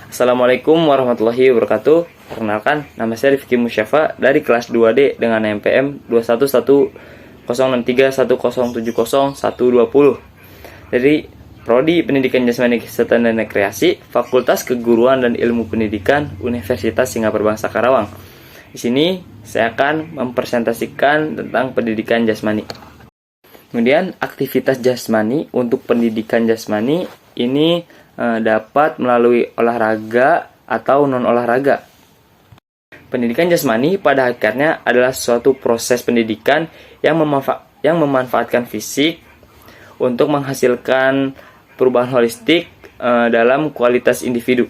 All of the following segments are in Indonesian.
Assalamualaikum warahmatullahi wabarakatuh. Perkenalkan, nama saya Rifki Musyafa dari kelas 2D dengan NPM 2110631070120. Dari Prodi Pendidikan Jasmani Kesehatan dan Rekreasi, Fakultas Keguruan dan Ilmu Pendidikan, Universitas Singapura Bangsa Karawang. Di sini saya akan mempresentasikan tentang pendidikan jasmani. Kemudian aktivitas jasmani untuk pendidikan jasmani ini dapat melalui olahraga atau non-olahraga. Pendidikan jasmani pada hakikatnya adalah suatu proses pendidikan yang memanfaatkan fisik untuk menghasilkan perubahan holistik dalam kualitas individu,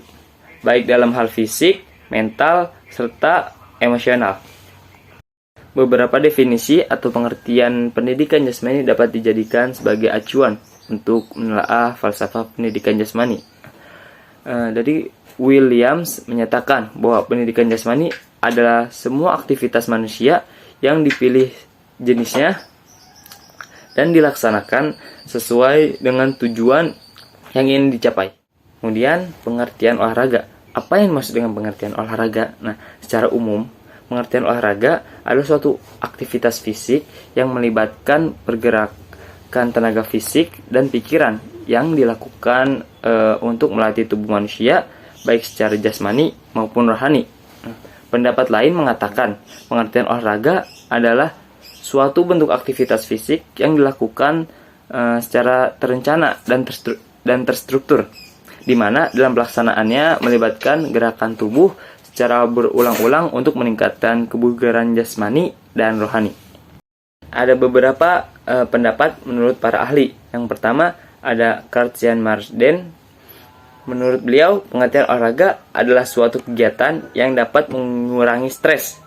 baik dalam hal fisik, mental, serta emosional. Beberapa definisi atau pengertian pendidikan jasmani dapat dijadikan sebagai acuan untuk menelaah falsafah pendidikan jasmani. Dari Williams menyatakan bahwa pendidikan jasmani adalah semua aktivitas manusia yang dipilih jenisnya dan dilaksanakan sesuai dengan tujuan yang ingin dicapai. Kemudian pengertian olahraga. Apa yang dimaksud dengan pengertian olahraga? Nah, secara umum, pengertian olahraga adalah suatu aktivitas fisik yang melibatkan pergerakan tenaga fisik dan pikiran yang dilakukan untuk melatih tubuh manusia baik secara jasmani maupun rohani. Pendapat lain mengatakan pengertian olahraga adalah suatu bentuk aktivitas fisik yang dilakukan secara terencana dan terstruktur, di mana dalam pelaksanaannya melibatkan gerakan tubuh secara berulang-ulang untuk meningkatkan kebugaran jasmani dan rohani. Ada beberapa pendapat menurut para ahli. Yang pertama ada Karl-Heinz Marsden. Menurut beliau, pengertian olahraga adalah suatu kegiatan yang dapat mengurangi stres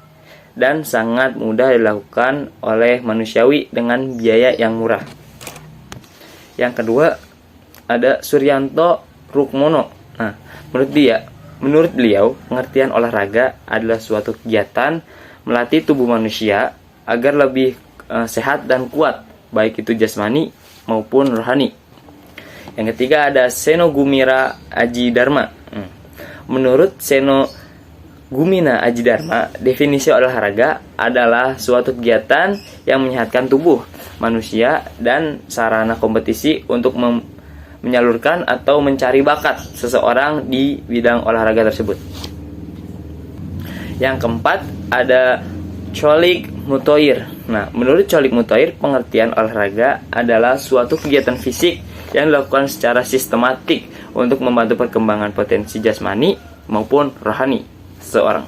dan sangat mudah dilakukan oleh manusiawi dengan biaya yang murah. Yang kedua ada Suryanto Rukmono. Nah, menurut beliau, pengertian olahraga adalah suatu kegiatan melatih tubuh manusia agar lebih sehat dan kuat, baik itu jasmani maupun rohani. Yang ketiga ada Seno Gumira Aji Dharma. Menurut Seno Gumina Aji Dharma, definisi olahraga adalah suatu kegiatan yang menyehatkan tubuh manusia dan sarana kompetisi untuk menyalurkan atau mencari bakat seseorang di bidang olahraga tersebut. Yang keempat ada Cholik Mutoir. Nah, menurut Cholik Mutoir, pengertian olahraga adalah suatu kegiatan fisik yang dilakukan secara sistematik untuk membantu perkembangan potensi jasmani maupun rohani seseorang.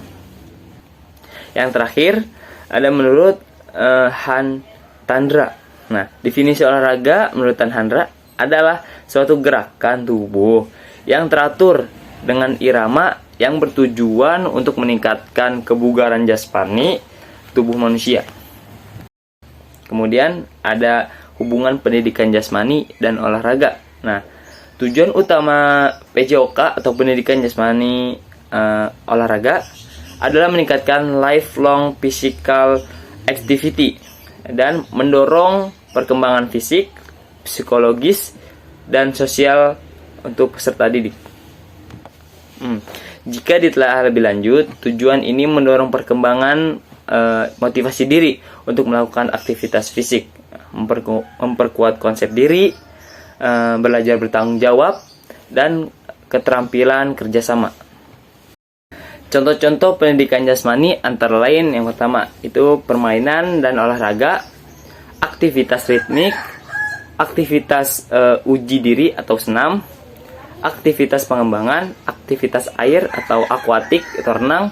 Yang terakhir ada menurut Han Tandra. Nah, definisi olahraga menurut Han Tandra adalah suatu gerakan tubuh yang teratur dengan irama yang bertujuan untuk meningkatkan kebugaran jasmani tubuh manusia. Kemudian ada hubungan pendidikan jasmani dan olahraga. Nah, tujuan utama PJOK atau pendidikan jasmani olahraga adalah meningkatkan lifelong physical activity dan mendorong perkembangan fisik, psikologis, dan sosial untuk peserta didik. Jika ditelaah lebih lanjut, tujuan ini mendorong perkembangan motivasi diri untuk melakukan aktivitas fisik, memperkuat konsep diri, belajar bertanggung jawab, dan keterampilan kerjasama. Contoh-contoh pendidikan jasmani antara lain yang pertama itu permainan dan olahraga, aktivitas ritmik, aktivitas uji diri atau senam, aktivitas pengembangan, aktivitas air atau akuatik atau renang,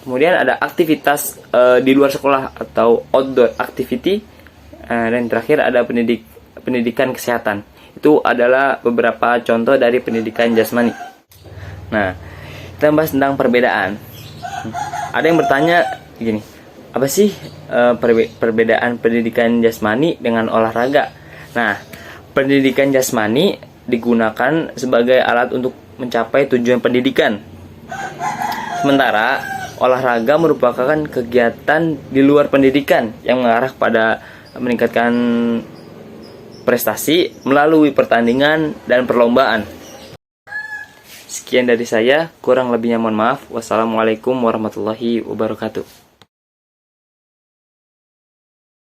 kemudian ada aktivitas di luar sekolah atau outdoor activity, dan terakhir ada pendidikan kesehatan. Itu adalah beberapa contoh dari pendidikan jasmani. Nah, kita bahas tentang perbedaan. Ada yang bertanya gini, apa sih perbedaan pendidikan jasmani dengan olahraga? Nah, pendidikan jasmani digunakan sebagai alat untuk mencapai tujuan pendidikan. Sementara olahraga merupakan kegiatan di luar pendidikan yang mengarah pada meningkatkan prestasi melalui pertandingan dan perlombaan. Sekian dari saya, kurang lebihnya mohon maaf. Wassalamualaikum warahmatullahi wabarakatuh.